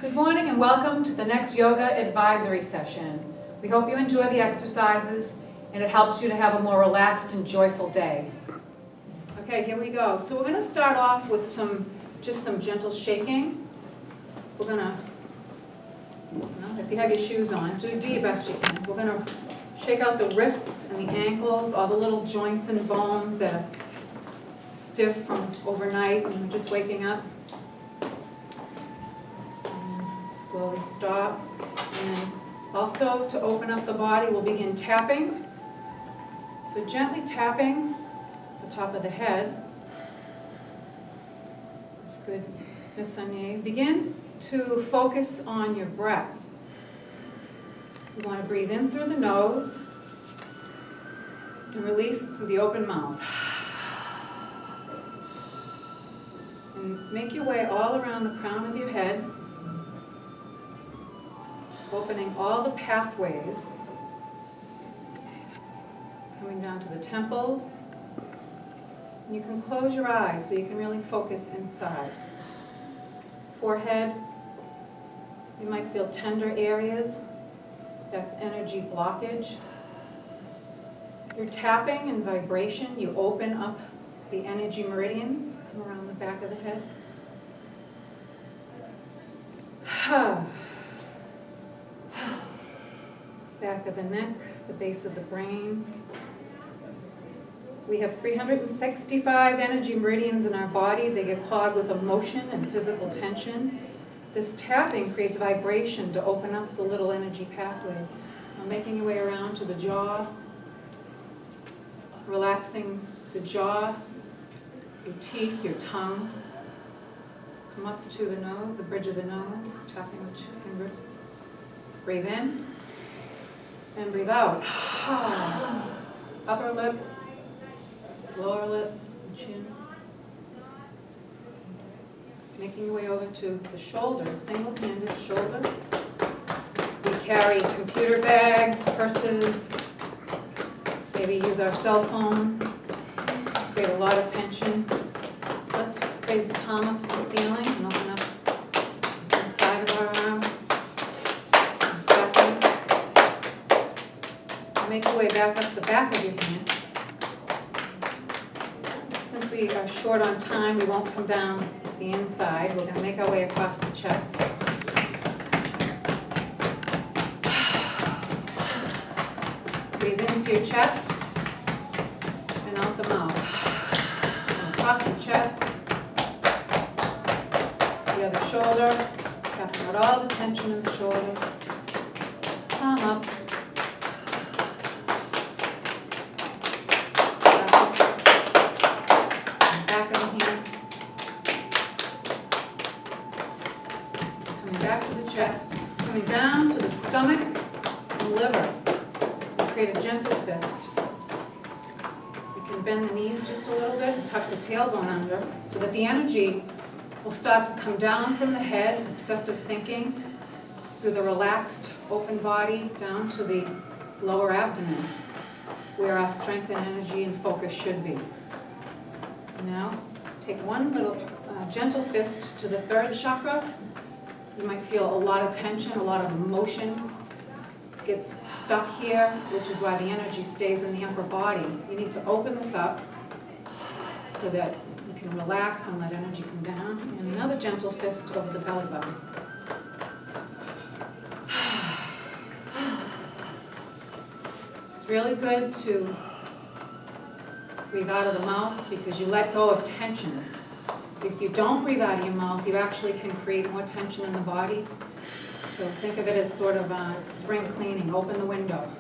Good morning and welcome to the next yoga advisory session. We hope you enjoy the exercises and it helps you to have a more relaxed and joyful day. Okay, here we go. So we're going to start off with just some gentle shaking. We're going to, if you have your shoes on, do your best you can. We're going to shake out the wrists and the ankles, all the little joints and bones that are stiff from overnight and just waking up. Slowly stop. And also to open up the body, we'll begin tapping. So gently tapping the top of the head. That's good, Miss Sanye. Begin to focus on your breath. You want to breathe in through the nose and release through the open mouth. And make your way all around the crown of your head, opening all the pathways, coming down to the temples. And you can close your eyes so you can really focus inside. Forehead, you might feel tender areas. That's energy blockage. Through tapping and vibration, you open up the energy meridians, come around the back of the head. Back of the neck, the base of the brain. We have 365 energy meridians in our body. They get clogged with emotion and physical tension. This tapping creates vibration to open up the little energy pathways. Now making your way around to the jaw, relaxing the jaw, your teeth, your tongue. Come up to the nose, the bridge of the nose, tapping with your fingers. Breathe in. And breathe out. Upper lip, lower lip, chin. Making your way over to the shoulders, single-handed shoulder. We carry computer bags, purses, maybe use our cell phone. Create a lot of tension. Let's raise the palm up to the ceiling and open up the side of our arm. Make your way back up the back of your hand. Since we are short on time, we won't come down the inside. We're going to make our way across the chest. Breathe into your chest and out the mouth. And across the chest, the other shoulder, tapping out all the tension in the shoulder. Palm up. Back to the chest, coming down to the stomach and liver. Create a gentle fist. You can bend the knees just a little bit and tuck the tailbone under so that the energy will start to come down from the head, obsessive thinking, through the relaxed, open body, down to the lower abdomen, where our strength and energy and focus should be. Now, take one little gentle fist to the third chakra. You might feel a lot of tension, a lot of emotion gets stuck here, which is why the energy stays in the upper body. You need to open this up so that you can relax and let energy come down. And another gentle fist over the belly button. It's really good to breathe out of the mouth because you let go of tension. If you don't breathe out of your mouth, you actually can create more tension in the body. So think of it as sort of spring cleaning. Open the window.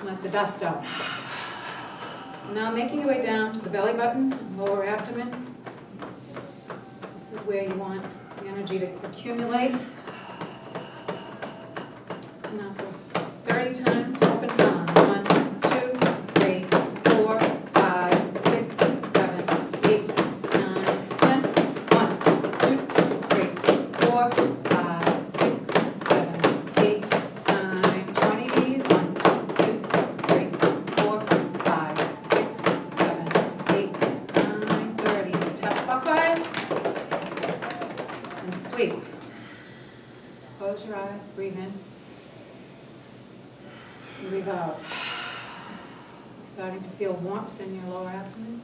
Let the dust out. Now making your way down to the belly button, lower abdomen. This is where you want the energy to accumulate. Now for 30 times, open down. 1, 2, 3, 4, 5, 6, 7, 8, 9, 10. 1, 2, 3, 4, 5, 6, 7, 8, 9, 20. 1, 2, 3, 4, 5, 6, 7, 8, 9, 30. Tap clockwise and sweep. Close your eyes, breathe in. Breathe out. Starting to feel warmth in your lower abdomen.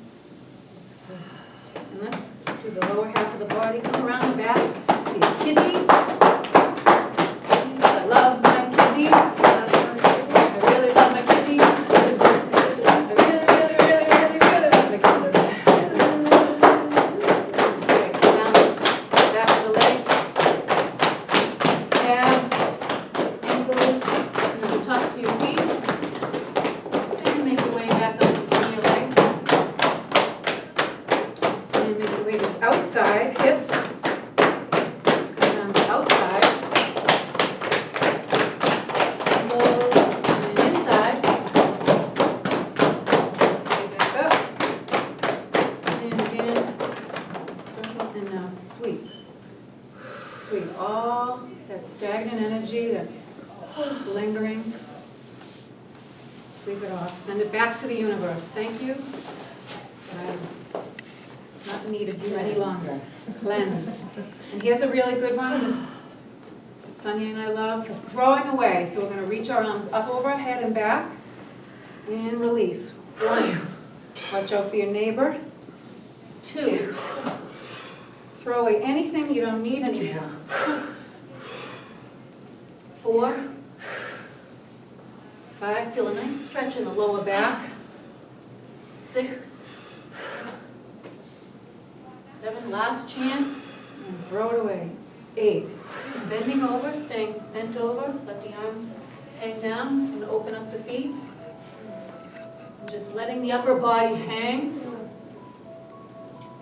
And let's do the lower half of the body. Come around the back to your kidneys. I love my kidneys. I really love my kidneys. I really, really, really, really, really love my kidneys. Okay, down the back of the leg. Calves, ankles, and the tops of your feet. And make your way back up the front of your legs. And make your way to the outside, hips. Come down the outside. Elbows, and inside. Way back up. And again, circle, and now sweep. Sweep all that stagnant energy that's lingering. Sweep it off. Send it back to the universe. Thank you. I'm not needed you any longer. Cleansed. And here's a really good one. This Sonia and I love for throwing away. So we're going to reach our arms up over our head and back. And release. 1. Watch out for your neighbor. 2. Throw away anything you don't need anymore. 4. 5. Feel a nice stretch in the lower back. 6. 7. Last chance. And throw it away. 8. Bending over, staying bent over. Let the arms hang down and open up the feet. And just letting the upper body hang.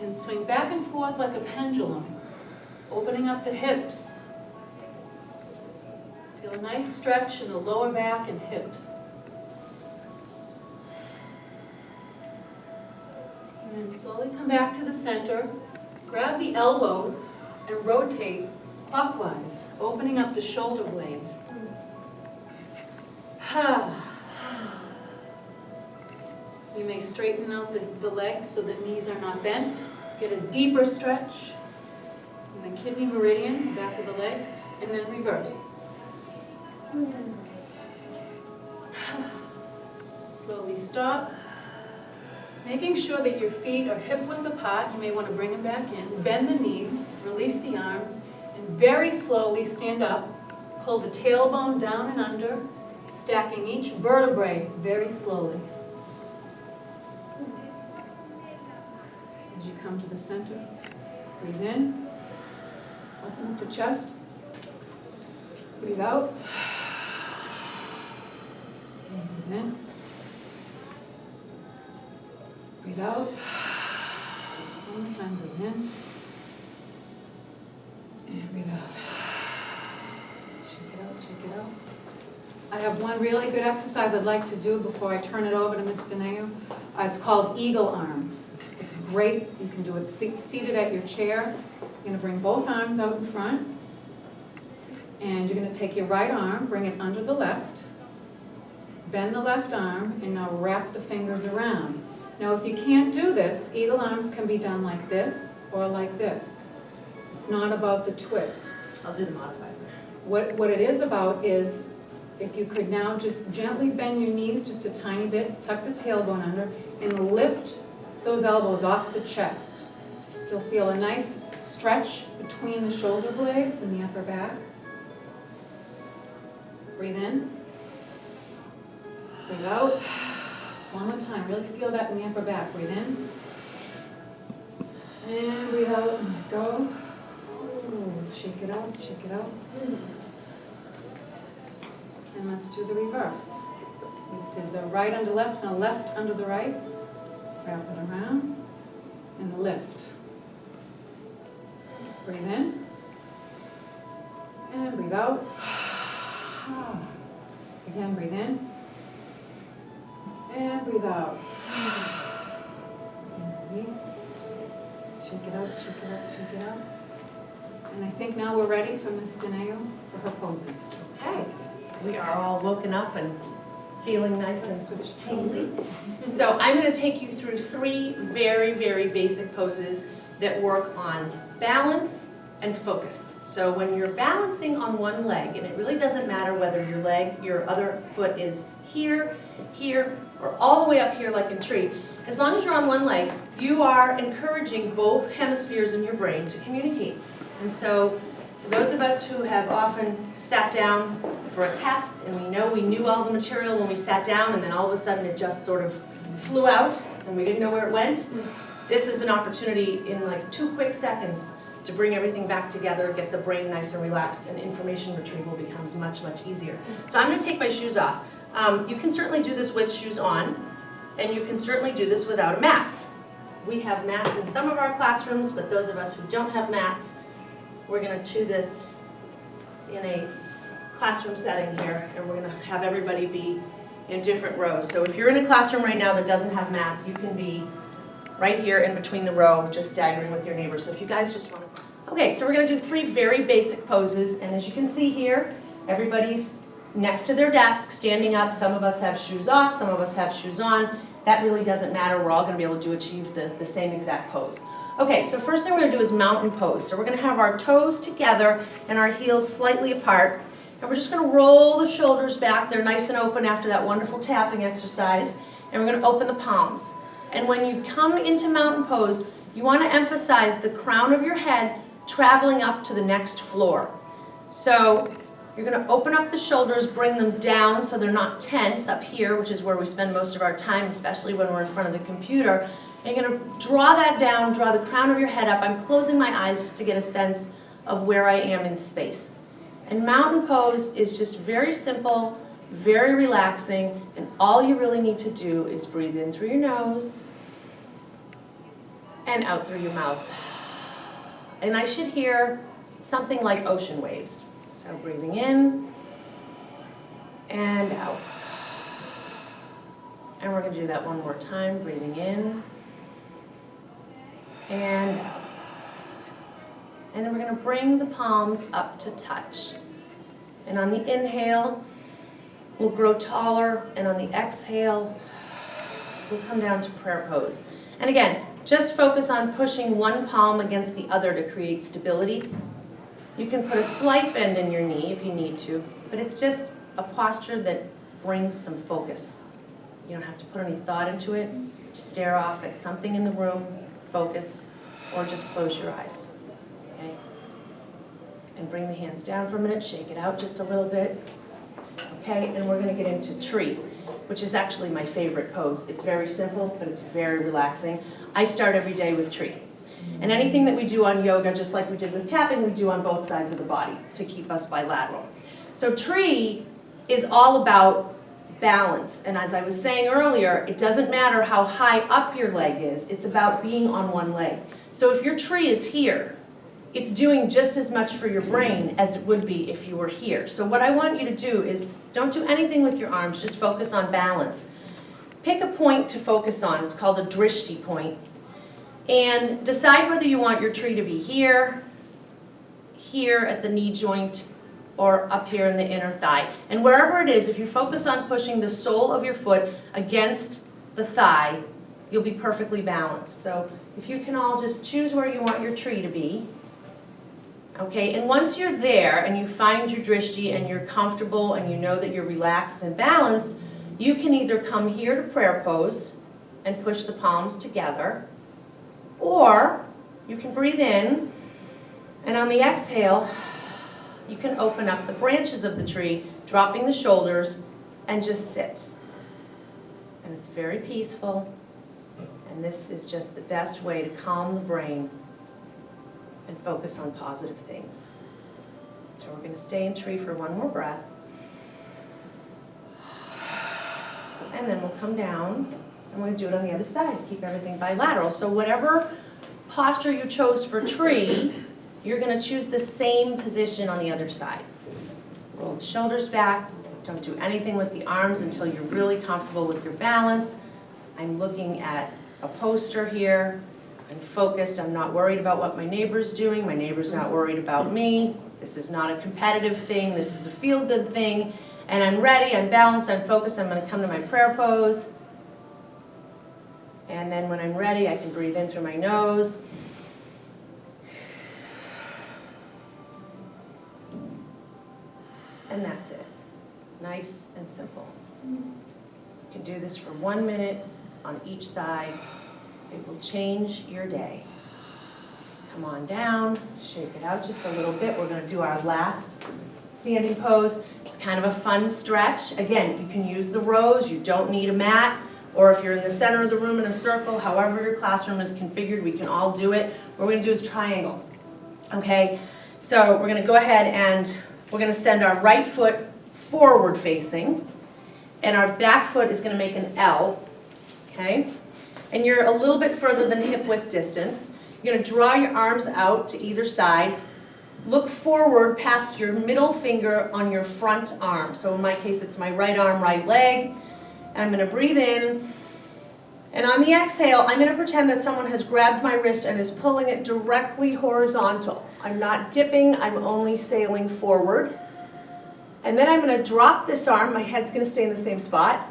And swing back and forth like a pendulum. Opening up the hips. Feel a nice stretch in the lower back and hips. And then slowly come back to the center. Grab the elbows and rotate clockwise, opening up the shoulder blades. You may straighten out the legs so the knees are not bent. Get a deeper stretch in the kidney meridian, the back of the legs, and then reverse. Slowly stop. Making sure that your feet are hip-width apart. You may want to bring them back in. Bend the knees, release the arms, and very slowly stand up. Pull the tailbone down and under, stacking each vertebrae very slowly. As you come to the center, breathe in, open up the chest, breathe out, and breathe in, breathe out, one more time, breathe in, and breathe out. Shake it out, shake it out. I have one really good exercise I'd like to do before I turn it over to Ms. Daneu. It's called Eagle Arms. It's great. You can do it seated at your chair. You're going to bring both arms out in front. And you're going to take your right arm, bring it under the left. Bend the left arm, and now wrap the fingers around. Now if you can't do this, Eagle Arms can be done like this or like this. It's not about the twist. I'll do the modified. What it is about is if you could now just gently bend your knees just a tiny bit, tuck the tailbone under, and lift those elbows off the chest. You'll feel a nice stretch between the shoulder blades and the upper back. Breathe in. Breathe out. One more time. Really feel that in the upper back. Breathe in. And breathe out. And let go. Ooh, shake it out. Shake it out. And let's do the reverse. We did the right under left, now left under the right. Wrap it around and lift. Breathe in and breathe out. Again, breathe in and breathe out. And release. Shake it out, shake it out, shake it out. And I think now we're ready for Ms. Daneu for her poses. Okay, we are all woken up and feeling nice and tingly. So I'm going to take you through 3 very, very basic poses that work on balance, and focus. So when you're balancing on one leg, and it really doesn't matter whether your other foot is here, here, or all the way up here like in tree, as long as you're on one leg, you are encouraging both hemispheres in your brain to communicate. And so for those of us who have often sat down for a test and we know we knew all the material when we sat down and then all of a sudden it just sort of flew out and we didn't know where it went, this is an opportunity in like 2 quick seconds to bring everything back together, get the brain nice and relaxed, and information retrieval becomes much, much easier. So I'm going to take my shoes off. You can certainly do this with shoes on, and you can certainly do this without a mat. We have mats in some of our classrooms, but those of us who don't have mats, we're going to do this in a classroom setting here, and we're going to have everybody be in different rows. So if you're in a classroom right now that doesn't have mats, you can be right here in between the row, just staggering with your neighbors. So if you guys just want to... Okay, so we're going to do 3 very basic poses, and as you can see here, everybody's next to their desk, standing up. Some of us have shoes off, some of us have shoes on. That really doesn't matter. We're all going to be able to achieve the same exact pose. Okay, so first thing we're going to do is mountain pose. So we're going to have our toes together and our heels slightly apart. And we're just going to roll the shoulders back. They're nice and open after that wonderful tapping exercise. And we're going to open the palms. And when you come into mountain pose, you want to emphasize the crown of your head traveling up to the next floor. So you're going to open up the shoulders, bring them down so they're not tense up here, which is where we spend most of our time, especially when we're in front of the computer. And you're going to draw that down, draw the crown of your head up. I'm closing my eyes just to get a sense of where I am in space. And mountain pose is just very simple, very relaxing, and all you really need to do is breathe in through your nose and out through your mouth. And I should hear something like ocean waves. So breathing in and out. And we're going to do that one more time, breathing in and out. And then we're going to bring the palms up to touch. And on the inhale, we'll grow taller, and on the exhale, we'll come down to prayer pose. And again, just focus on pushing one palm against the other to create stability. You can put a slight bend in your knee if you need to, but it's just a posture that brings some focus. You don't have to put any thought into it. Just stare off at something in the room, focus, or just close your eyes. Okay? And bring the hands down for a minute, shake it out just a little bit. Okay, and we're going to get into tree, which is actually my favorite pose. It's very simple, but it's very relaxing. I start every day with tree. And anything that we do on yoga, just like we did with tapping, we do on both sides of the body to keep us bilateral. So tree is all about balance. And as I was saying earlier, it doesn't matter how high up your leg is. It's about being on one leg. So if your tree is here, it's doing just as much for your brain as it would be if you were here. So what I want you to do is don't do anything with your arms, just focus on balance. Pick a point to focus on. It's called a drishti point. And decide whether you want your tree to be here, here at the knee joint, or up here in the inner thigh. And wherever it is, if you focus on pushing the sole of your foot against the thigh, you'll be perfectly balanced. So if you can all just choose where you want your tree to be. Okay, and once you're there and you find your drishti and you're comfortable and you know that you're relaxed and balanced, you can either come here to prayer pose and push the palms together, or you can breathe in, and on the exhale, you can open up the branches of the tree, dropping the shoulders, and just sit. And it's very peaceful, and this is just the best way to calm the brain and focus on positive things. So we're going to stay in tree for one more breath. And then we'll come down, and we're going to do it on the other side, keep everything bilateral. So whatever posture you chose for tree, you're going to choose the same position on the other side. Roll the shoulders back. Don't do anything with the arms until you're really comfortable with your balance. I'm looking at a poster here. I'm focused. I'm not worried about what my neighbor's doing. My neighbor's not worried about me. This is not a competitive thing. This is a feel-good thing. And I'm ready. I'm balanced. I'm focused. I'm going to come to my prayer pose. And then when I'm ready, I can breathe in through my nose And that's it. Nice and simple. You can do this for 1 minute on each side. It will change your day. Come on down, shake it out just a little bit. We're going to do our last standing pose. It's kind of a fun stretch. Again, you can use the rows. You don't need a mat. Or if you're in the center of the room in a circle, however your classroom is configured, we can all do it. What we're going to do is triangle. Okay? So we're going to go ahead and we're going to send our right foot forward facing. And our back foot is going to make an L. Okay? And you're a little bit further than hip width distance. You're going to draw your arms out to either side. Look forward past your middle finger on your front arm. So in my case, it's my right arm, right leg. And I'm going to breathe in. And on the exhale, I'm going to pretend that someone has grabbed my wrist and is pulling it directly horizontal. I'm not dipping, I'm only sailing forward. And then I'm going to drop this arm. My head's going to stay in the same spot.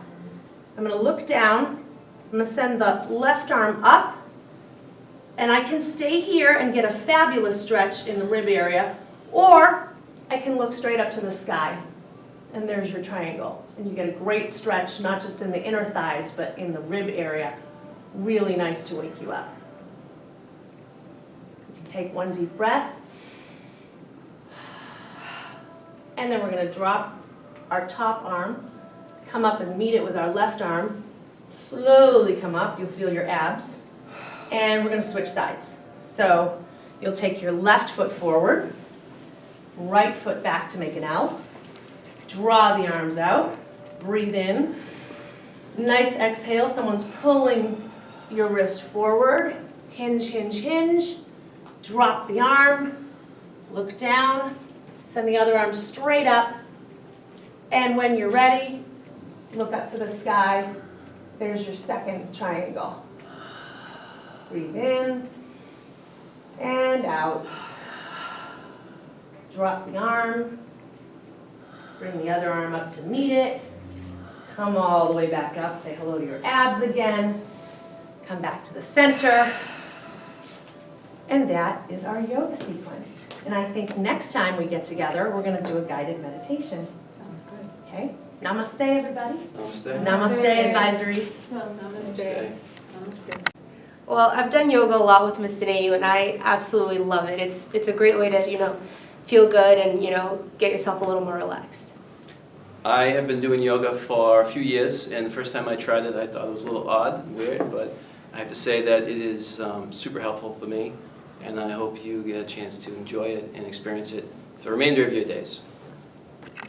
I'm going to look down. I'm going to send the left arm up. And I can stay here and get a fabulous stretch in the rib area, or I can look straight up to the sky. And there's your triangle. And you get a great stretch, not just in the inner thighs, but in the rib area. Really nice to wake you up. You can take one deep breath. And then we're going to drop our top arm, come up and meet it with our left arm. Slowly come up. You'll feel your abs. And we're going to switch sides. So you'll take your left foot forward, right foot back to make an L. Draw the arms out. Breathe in. Nice exhale. Someone's pulling your wrist forward. Hinge, hinge, hinge. Drop the arm. Look down. Send the other arm straight up. And when you're ready, look up to the sky. There's your second triangle. Breathe in and out. Drop the arm. Bring the other arm up to meet it. Come all the way back up. Say hello to your abs again. Come back to the center. And that is our yoga sequence. And I think next time we get together, we're going to do a guided meditation. Sounds good. Okay? Namaste, everybody. Namaste. Namaste, advisories. Namaste. Namaste. Well, I've done yoga a lot with Ms. Danayu, and I absolutely love it. It's a great way to, feel good and, get yourself a little more relaxed. I have been doing yoga for a few years, and the first time I tried it, I thought it was a little odd and weird, but I have to say that it is super helpful for me, and I hope you get a chance to enjoy it and experience it for the remainder of your days.